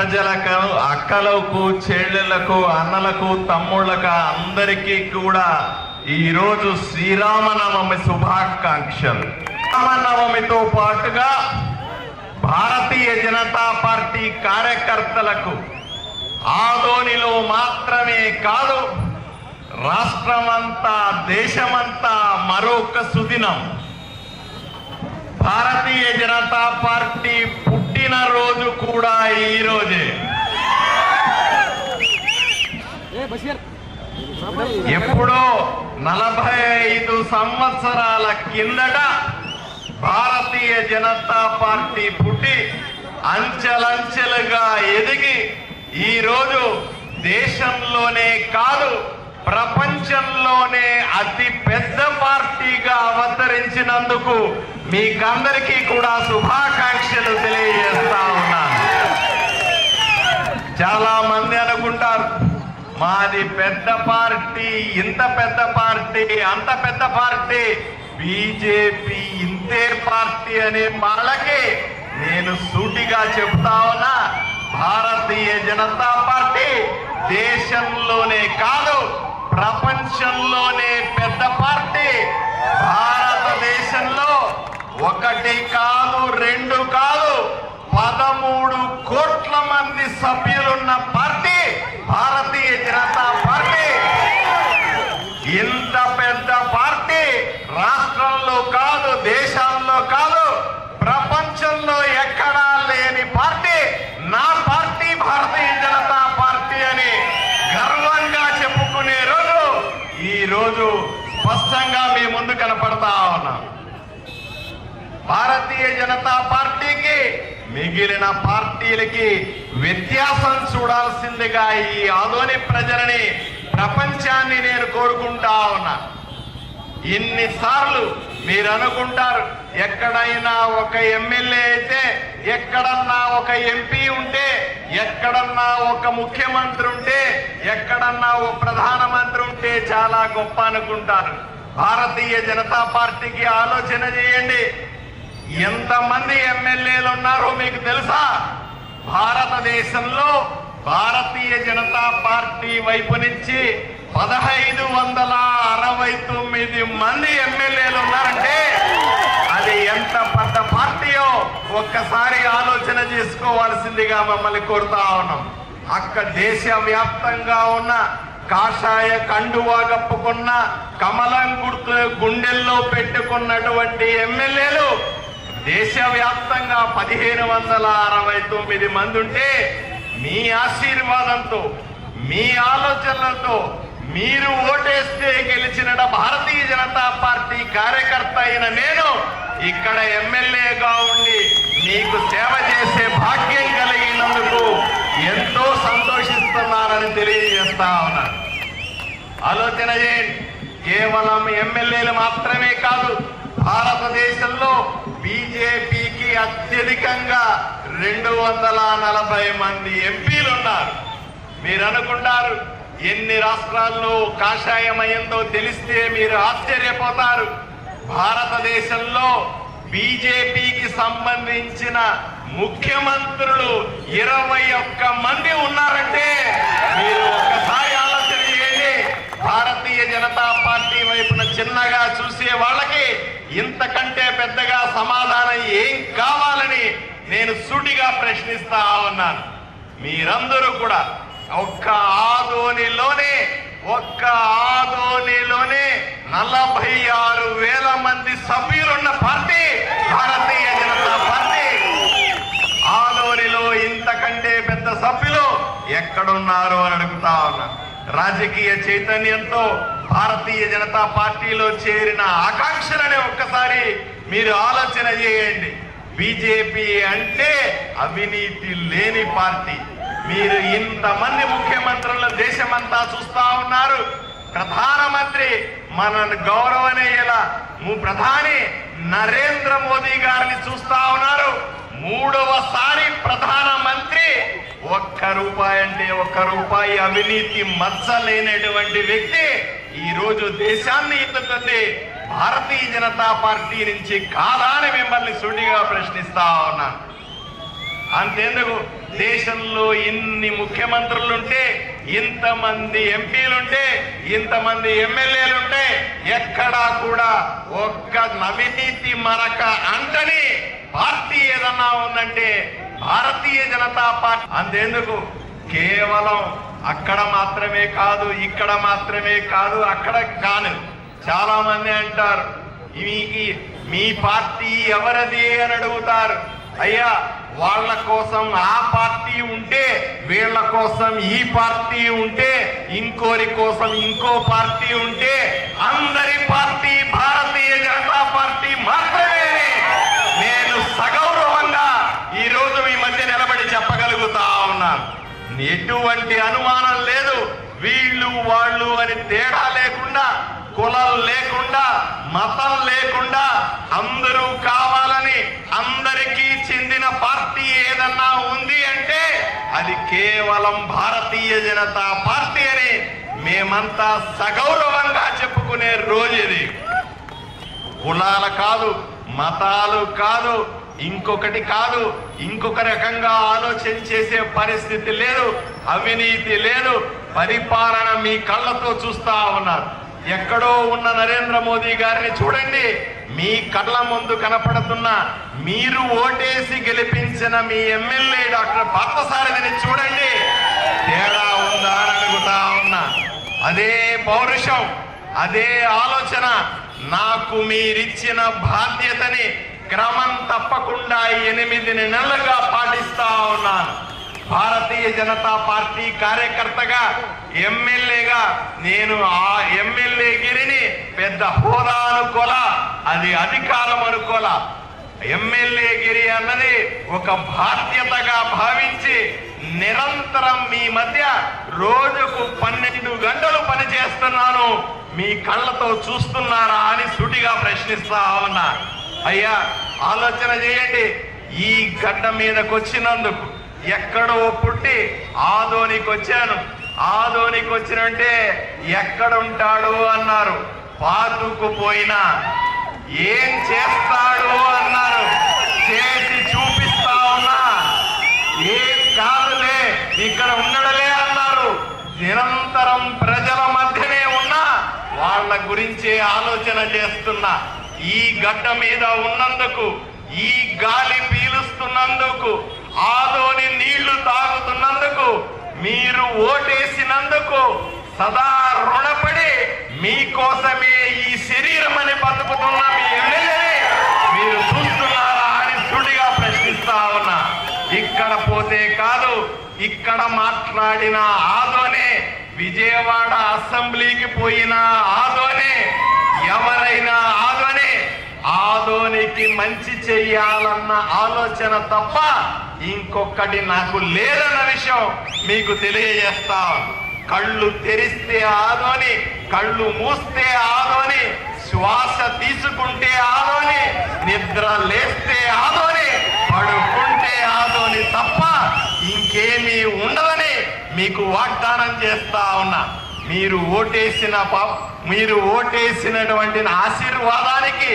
ప్రజలకు, అక్కలకు, చెల్లెలకు, అన్నలకు, తమ్ముళ్ళకు అందరికీ కూడా ఈరోజు శ్రీరామనవమి శుభాకాంక్షలు. రామనవమితో పాటుగా భారతీయ జనతా పార్టీ కార్యకర్తలకు ఆదోనిలో మాత్రమే కాదు, రాష్ట్రమంతా, దేశమంతా మరొక సుదినం. భారతీయ జనతా పార్టీ పుట్టినరోజు కూడా ఈ రోజే. ఎప్పుడో 45 సంవత్సరాల కిందట భారతీయ జనతా పార్టీ పుట్టి అంచెలంచెలుగా ఎదిగి ఈరోజు దేశంలోనే కాదు ప్రపంచంలోనే అతి పెద్ద పార్టీగా అవతరించినందుకు మీకందరికీ కూడా శుభాకాంక్షలు తెలియజేస్తా ఉన్నాను. చాలా మంది అనుకుంటారు మాది పెద్ద పార్టీ, ఇంత పెద్ద పార్టీ, అంత పెద్ద పార్టీ, బీజేపీ ఇంతే పార్టీ అనే వాళ్ళకి నేను సూటిగా చెప్తా ఉన్నా, భారతీయ జనతా పార్టీ దేశంలోనే కాదు ప్రపంచంలోనే పెద్ద పార్టీ. భారతదేశంలో 1 కాదు 2 కాదు 13 కోట్ల మంది సభ్యులున్న పార్టీ భారతీయ జనతా పార్టీ. ఇంత పెద్ద పార్టీ రాష్ట్రంలో కాదు, దేశంలో కాదు, ప్రపంచంలో ఎక్కడా లేని పార్టీ నా పార్టీ భారతీయ జనతా పార్టీ అని గర్వంగా చెప్పుకునే రోజు ఈ రోజు స్పష్టంగా మీ ముందు కనపడతా ఉన్నా. భారతీయ జనతా పార్టీకి మిగిలిన పార్టీలకి వ్యత్యాసం చూడాల్సిందిగా ఈ ఆదోని ప్రజలని, ప్రపంచాన్ని నేను కోరుకుంటా ఉన్నా. ఇన్నిసార్లు మీరు అనుకుంటారు ఎక్కడైనా ఒక ఎమ్మెల్యే అయితే, ఎక్కడన్నా ఒక ఎంపీ ఉంటే, ఎక్కడన్నా ఒక ముఖ్యమంత్రి ఉంటే, ఎక్కడన్నా ఒక ప్రధానమంత్రి ఉంటే చాలా గొప్ప అనుకుంటారు. భారతీయ జనతా పార్టీకి ఆలోచన చేయండి, ఎంతమంది ఎమ్మెల్యేలు ఉన్నారో మీకు తెలుసా? భారతదేశంలో భారతీయ జనతా పార్టీ వైపు నుంచి 1569 మంది ఎమ్మెల్యేలు ఉన్నారంటే అది ఎంత పెద్ద పార్టీయో ఒక్కసారి ఆలోచన చేసుకోవాల్సిందిగా మమ్మల్ని కోరుతా ఉన్నాం. దేశవ్యాప్తంగా ఉన్న కాషాయ కండువా కప్పుకున్న, కమలం గుర్తు గుండెల్లో పెట్టుకున్నటువంటి ఎమ్మెల్యేలు దేశవ్యాప్తంగా 1569 మంది ఉంటే, మీ ఆశీర్వాదంతో, మీ ఆలోచనలతో మీరు ఓటేస్తే గెలిచిన భారతీయ జనతా పార్టీ కార్యకర్త అయిన నేను ఇక్కడ ఎమ్మెల్యేగా ఉండి మీకు సేవ చేసే భాగ్యం కలిగినందుకు ఎంతో సంతోషిస్తున్నానని తెలియజేస్తా ఉన్నాను. ఆలోచన చేయండి, కేవలం ఎమ్మెల్యేలు మాత్రమే కాదు, భారతదేశంలో బీజేపీకి అత్యధికంగా 240 మంది ఎంపీలు ఉన్నారు. మీరు అనుకుంటారు ఎన్ని రాష్ట్రాల్లో కాషాయమయంతో తెలిస్తే మీరు ఆశ్చర్యపోతారు. భారతదేశంలో బీజేపీకి సంబంధించిన ముఖ్యమంత్రులు 21 మంది ఉన్నారంటే మీరు ఒక్కసారి ఆలోచన చేయండి. భారతీయ జనతా పార్టీ వైపున చిన్నగా చూసే వాళ్ళకి ఇంతకంటే పెద్దగా సమాధానం ఏం కావాలని నేను సూటిగా ప్రశ్నిస్తా ఉన్నాను. మీరందరూ కూడా ఒక్క ఆదోనిలోనే 46,000 మంది సభ్యులున్న పార్టీ భారతీయ జనతా పార్టీ. ఆదోనిలో ఇంతకంటే పెద్ద సభ్యులు ఎక్కడున్నారు అని అడుగుతా ఉన్నా. రాజకీయ చైతన్యంతో భారతీయ జనతా పార్టీలో చేరిన ఆకాంక్షలని ఒక్కసారి మీరు ఆలోచన చేయండి. బీజేపీ అంటే అవినీతి లేని పార్టీ. మీరు ఇంతమంది ముఖ్యమంత్రుల దేశమంతా చూస్తా ఉన్నారు. ప్రధానమంత్రి మనల్ని గౌరవనీయుల ప్రధాని నరేంద్ర మోదీ గారిని చూస్తా ఉన్నారు. 3వసారి ప్రధానమంత్రి. ₹1 అంటే ₹1 అవినీతి మచ్చ లేనటువంటి వ్యక్తి ఈ రోజు దేశాన్ని ఎత్తుతుంది. భారతీయ జనతా పార్టీ నుంచి కాదా అని మిమ్మల్ని సూటిగా ప్రశ్నిస్తా ఉన్నాను. అంతేందుకు దేశంలో ఇన్ని ముఖ్యమంత్రులుంటే, ఇంతమంది ఎంపీలుంటే, ఇంతమంది ఎమ్మెల్యేలుంటే ఎక్కడా కూడా ఒక్క అవినీతి మరక అంటని పార్టీ ఏదన్నా ఉందంటే భారతీయ జనతా పార్టీ. అంతేందుకు కేవలం అక్కడ మాత్రమే కాదు, ఇక్కడ మాత్రమే కాదు, అక్కడ కాను. చాలా మంది అంటారు మీ పార్టీ ఎవరది అని అడుగుతారు. అయ్యా, వాళ్ళ కోసం ఆ పార్టీ ఉంటే, వీళ్ళ కోసం ఈ పార్టీ ఉంటే, ఇంకోరి కోసం ఇంకో పార్టీ ఉంటే, అందరి పార్టీ భారతీయ జనతా పార్టీ మాత్రమే నేను సగౌరవంగా ఈ రోజు మీ మధ్య నిలబడి చెప్పగలుగుతా ఉన్నాను. ఎటువంటి అనుమానం లేదు. వీళ్ళు వాళ్ళు అని తేడా లేకుండా, కులం లేకుండా, మతం లేకుండా అందరూ కావాలని అందరికీ చెందిన పార్టీ ఏదన్నా ఉంది అంటే అది కేవలం భారతీయ జనతా పార్టీ అని మేమంతా సగౌరవంగా చెప్పుకునే రోజు ఇది. కులాలు కాదు, మతాలు కాదు, ఇంకొకటి కాదు, ఇంకొక రకంగా ఆలోచన చేసే పరిస్థితి లేదు, అవినీతి లేదు. పరిపాలన మీ కళ్ళతో చూస్తా ఉన్నారు. ఎక్కడో ఉన్న నరేంద్ర మోదీ గారిని చూడండి, మీ కళ్ళ ముందు కనపడుతున్న, మీరు ఓటేసి గెలిపించిన మీ ఎమ్మెల్యే డాక్టర్ పార్థసారథిని చూడండి, తేడా ఉందా అని అడుగుతా ఉన్నా. అదే పౌరుషం, అదే ఆలోచన, నాకు మీరిచ్చిన బాధ్యతని క్రమం తప్పకుండా 8 నెలలుగా పాటిస్తా ఉన్నాను. భారతీయ జనతా పార్టీ కార్యకర్తగా, ఎమ్మెల్యేగా నేను ఆ ఎమ్మెల్యే గిరిని పెద్ద హోదా అనుకోలా, అది అధికారం అనుకోలా. ఎమ్మెల్యే గిరి అన్నది ఒక బాధ్యతగా భావించి నిరంతరం మీ మధ్య రోజుకు 12 గంటలు పనిచేస్తున్నాను. మీ కళ్ళతో చూస్తున్నారా అని సూటిగా ప్రశ్నిస్తా ఉన్నా. అయ్యా, ఆలోచన చేయండి. ఈ గడ్డ మీదకి వచ్చినందుకు ఎక్కడో పుట్టి ఆదోనికి వచ్చాను. ఆదోనికి వచ్చినంటే ఎక్కడుంటాడు అన్నారు. పాతుకుపోయినా ఏం చేస్తాడు అన్నారు. చేసి చూపిస్తా ఉన్నా. ఏం కాదులే, ఇక్కడ ఉండడలే అన్నారు. నిరంతరం ప్రజల మధ్యనే ఉన్నా, వాళ్ళ గురించే ఆలోచన చేస్తున్నా. ఈ గడ్డ మీద ఉన్నందుకు, ఈ గాలి పీలుస్తున్నందుకు, ఆదోని నీళ్లు తాగుతున్నందుకు, మీరు ఓటేసినందుకు సదా రుణపడి మీకోసమే ఈ శరీరం అని బతుకుతున్న మీ ఎమ్మెల్యేని మీరు చూస్తున్నారా అని సుడిగా ప్రశ్నిస్తా ఉన్నా. ఇక్కడ పోతే కాదు, ఇక్కడ మాట్లాడిన ఆదోనే, విజయవాడ అసెంబ్లీకి పోయిన ఆదోనే, ఎవరైనా ఆదోనే, ఆదోనికి మంచి చెయ్యాలన్న ఆలోచన తప్ప ఇంకొకటి నాకు లేదన్న విషయం మీకు తెలియజేస్తా. కళ్ళు తెరిస్తే ఆదోని, కళ్ళు మూస్తే ఆదోని, శ్వాస తీసుకుంటే ఆదోని, నిద్ర లేస్తే ఆదోని, పడుకుంటే ఆదోని తప్ప ఇంకేమీ ఉండదని మీకు వాగ్దానం చేస్తా ఉన్నా. మీరు ఓటేసినటువంటి ఆశీర్వాదానికి,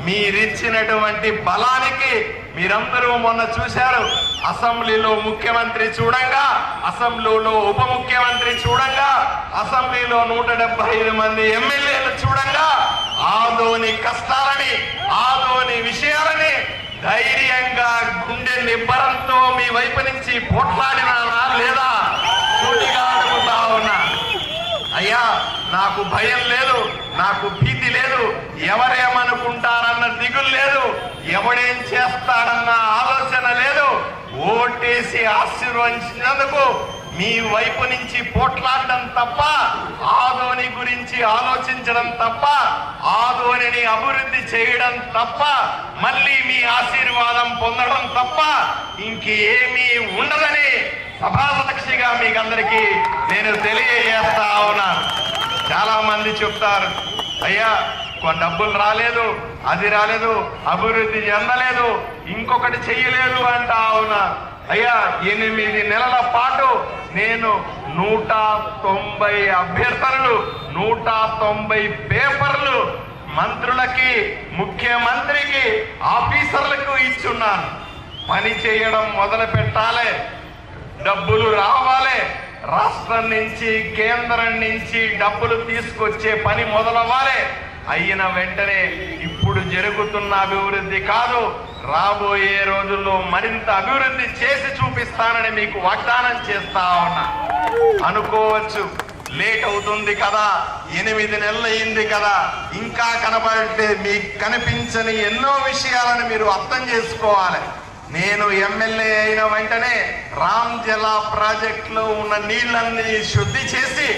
మీరిచ్చినటువంటి బలానికి మీరందరూ మొన్న చూశారు. అసెంబ్లీలో ముఖ్యమంత్రి చూడంగా, అసెంబ్లీలో ఉప ముఖ్యమంత్రి చూడంగా, అసెంబ్లీలో 175 మంది ఎమ్మెల్యేలు చూడంగా, ఆదోని కష్టాలని, ఆదోని విషయాలని ధైర్యంగా గుండె నిబ్బరంతో మీ వైపు నుంచి పోట్లాడినా లేదా సూటిగా అడుగుతా ఉన్నా. అయ్యా, నాకు భయం లేదు, నాకు భీతి లేదు, ఎవరేమనుకుంటారన్న దిగులు లేదు, ఎవడేం చేస్తాడన్న ఆలోచన లేదు. ఓటేసి ఆశీర్వదించినందుకు మీ వైపు నుంచి పోట్లాడడం తప్ప, ఆదోని గురించి ఆలోచించడం తప్ప, ఆదోనిని అభివృద్ధి చేయడం తప్ప, మళ్ళీ మీ ఆశీర్వాదం పొందడం తప్ప ఇంకేమీ ఉండదని సభాసాక్షిగా మీకందరికీ నేను తెలియజేస్తా ఉన్నాను. చాలా మంది చెప్తారు, అయ్యా డబ్బులు రాలేదు, అది రాలేదు, అభివృద్ధి చెందలేదు, ఇంకొకటి చెయ్యలేదు అంటా ఉన్నారు. అయ్యా, 8 నెలల పాటు నేను 190 అభ్యర్థనలు, 190 పేపర్లు మంత్రులకి, ముఖ్యమంత్రికి, ఆఫీసర్లకు ఇచ్చున్నాను. పని చేయడం మొదలు పెట్టాలి. డబ్బులు రావాలి, రాష్ట్రం నుంచి కేంద్రం నుంచి డబ్బులు తీసుకొచ్చే పని మొదలవ్వాలి. అయిన వెంటనే ఇప్పుడు జరుగుతున్న అభివృద్ధి కాదు, రాబోయే రోజుల్లో మరింత అభివృద్ధి చేసి చూపిస్తానని మీకు వాగ్దానం చేస్తా ఉన్నా. అనుకోవచ్చు లేట్ అవుతుంది కదా, 8 నెలలు అయింది కదా, ఇంకా కనబడితే మీకు కనిపించని ఎన్నో విషయాలను మీరు అర్థం చేసుకోవాలి. నేను ఎమ్మెల్యే అయిన వెంటనే రామ్ జలా ప్రాజెక్టులో ఉన్న నీళ్ళన్ని శుద్ధి చేసి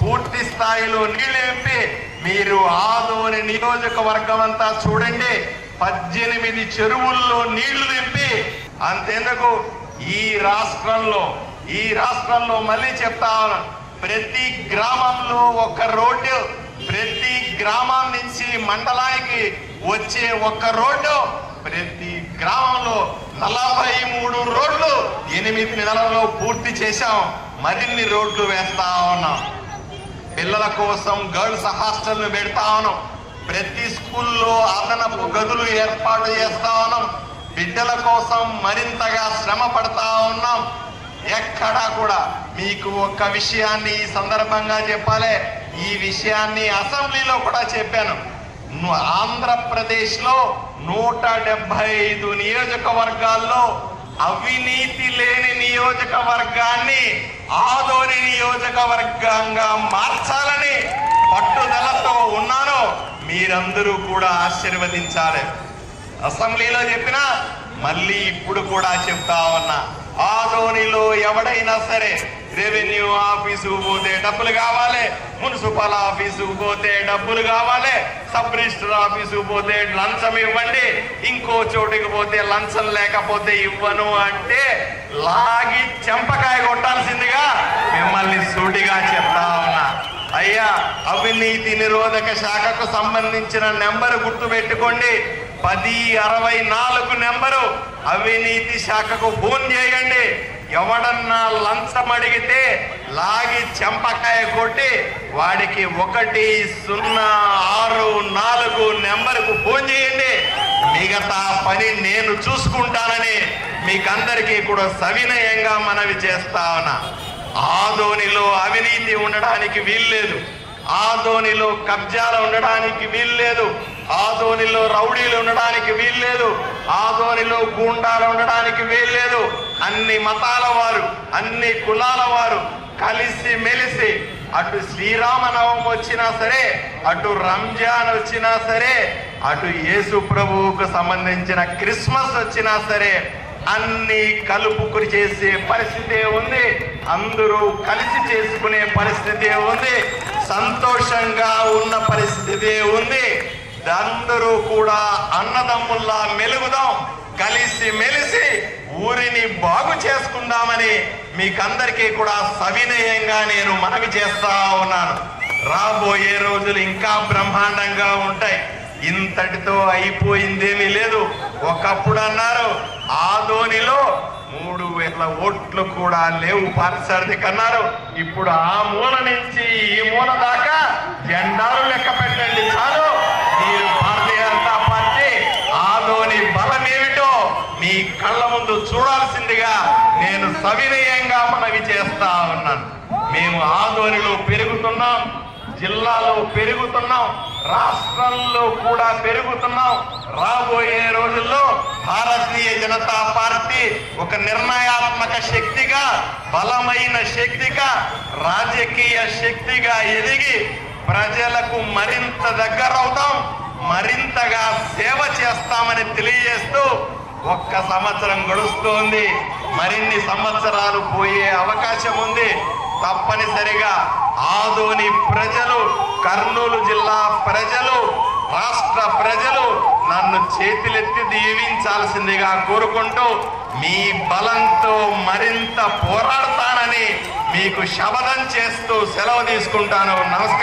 పూర్తి స్థాయిలో నీళ్లు నింపి మీరు ఆదోని నియోజకవర్గం అంతా చూడండి, 18 చెరువుల్లో నీళ్లు నింపి అంతెందుకు ఈ రాష్ట్రంలో మళ్ళీ చెప్తా ఉన్నాను, ప్రతి గ్రామంలో ఒక రోడ్డు, ప్రతి గ్రామం నుంచి మండలానికి వచ్చే ఒక రోడ్డు, ప్రతి గ్రామంలో 43 రోడ్లు 8 నెలల్లో పూర్తి చేశాం. మరిన్ని రోడ్లు వేస్తా ఉన్నాం. పిల్లల కోసం గర్ల్స్ హాస్టల్ పెడతా ఉన్నాం. ప్రతి స్కూల్లో అదనపు గదులు ఏర్పాటు చేస్తా ఉన్నాం. బిడ్డల కోసం మరింతగా శ్రమ పడతా ఉన్నాం. ఎక్కడా కూడా మీకు ఒక్క విషయాన్ని ఈ సందర్భంగా చెప్పాలి, ఈ విషయాన్ని అసెంబ్లీలో కూడా చెప్పాను. ఆంధ్రప్రదేశ్ లో 175 నియోజకవర్గాల్లో అవినీతి లేని నియోజకవర్గాన్ని ఆదోని నియోజకవర్గంగా మార్చాలని పట్టుదలతో ఉన్నాను. మీరందరూ కూడా ఆశీర్వదించాలి. అసెంబ్లీలో చెప్పినా మళ్ళీ ఇప్పుడు కూడా చెప్తా ఉన్నా, ఆదోనిలో ఎవడైనా సరే రెవెన్యూ ఆఫీసుకు పోతే డబ్బులు కావాలి, మున్సిపల్ ఆఫీసుకు పోతే డబ్బులు కావాలి, సబ్ రిజిస్టర్ ఆఫీసుకు పోతే లంచం ఇవ్వండి, ఇంకో చోటుకి పోతే లంచం లేకపోతే ఇవ్వను అంటే లాగి చెంపకాయ కొట్టాల్సిందిగా మిమ్మల్ని సూటిగా చెప్తా ఉన్నా. అయ్యా, అవినీతి నిరోధక శాఖకు సంబంధించిన నెంబరు గుర్తు పెట్టుకోండి, 1064 నెంబరు. అవినీతి శాఖకు ఫోన్ చేయండి. ఎవడన్నా లంచం అడిగితే లాగి చెంపకాయ కొట్టి వాడికి 1064 నెంబర్కు ఫోన్ చేయండి. మిగతా పని నేను చూసుకుంటానని మీకందరికీ కూడా సవినయంగా మనవి చేస్తా ఉన్నా. ఆదోనిలో అవినీతి ఉండడానికి వీల్లేదు, ఆదోనిలో కబ్జాలు ఉండడానికి వీల్లేదు, ఆదోనిలో రౌడీలు ఉండడానికి వీల్లేదు, ఆదోనిలో గూండాలు ఉండడానికి వీల్లేదు. అన్ని మతాల వారు, అన్ని కులాల వారు కలిసి మెలిసి, అటు శ్రీరామనవమి వచ్చినా సరే, అటు రంజాన్ వచ్చినా సరే, అటు యేసు ప్రభువుకు సంబంధించిన క్రిస్మస్ వచ్చినా సరే అన్ని కలుపుకుని చేసే పరిస్థితి ఉంది. అందరూ కలిసి చేసుకునే పరిస్థితి ఉంది. సంతోషంగా ఉన్న పరిస్థితి ఉంది. అందరూ కూడా అన్నదమ్ముల్లా మెలుగుదాం, కలిసి మెలిసి ఊరిని బాగు చేసుకుందామని మీకందరికీ కూడా సవినయంగా నేను మనవి చేస్తా ఉన్నాను. రాబోయే రోజులు ఇంకా బ్రహ్మాండంగా ఉంటాయి. ఇంతటితో అయిపోయిందేమీ లేదు. ఒకప్పుడు అన్నారు ఆదోనిలో 3000 ఓట్లు కూడా లేవు పార్సారథి కన్నారు. ఇప్పుడు ఆ మూల నుంచి ఈ మూల దాకా జెండాలు లెక్క పెట్టండి చాలు. మీరు భారతీయ జనతా పార్టీ ఆదోని బలం ఏమిటో మీ కళ్ళ ముందు చూడాల్సిందిగా నేను సవినయంగా మనవి చేస్తా ఉన్నాను. మేము ఆదోనిలో పెరుగుతున్నాం, జిల్లాలో పెరుగుతున్నాం, రాష్ట్రంలో కూడా పెరుగుతున్నాం. రాబోయే రోజుల్లో భారతీయ జనతా పార్టీ ఒక నిర్ణయాత్మక శక్తిగా, బలమైన శక్తిగా, రాజకీయ శక్తిగా ఎదిగి ప్రజలకు మరింత దగ్గరవుతాం, మరింతగా సేవ చేస్తామని తెలియజేస్తూ 1 సంవత్సరం గడుస్తోంది. మరిన్ని సంవత్సరాలు పోయే అవకాశం ఉంది. తప్పనిసరిగా ఆదోని ప్రజలు, కర్నూలు జిల్లా ప్రజలు, రాష్ట్ర ప్రజలు నన్ను చేతులెత్తి దీవించాల్సిందిగా కోరుకుంటూ మీ బలంతో మరింత పోరాడతానని మీకు శపథం చేస్తూ సెలవు తీసుకుంటాను. నమస్కారం.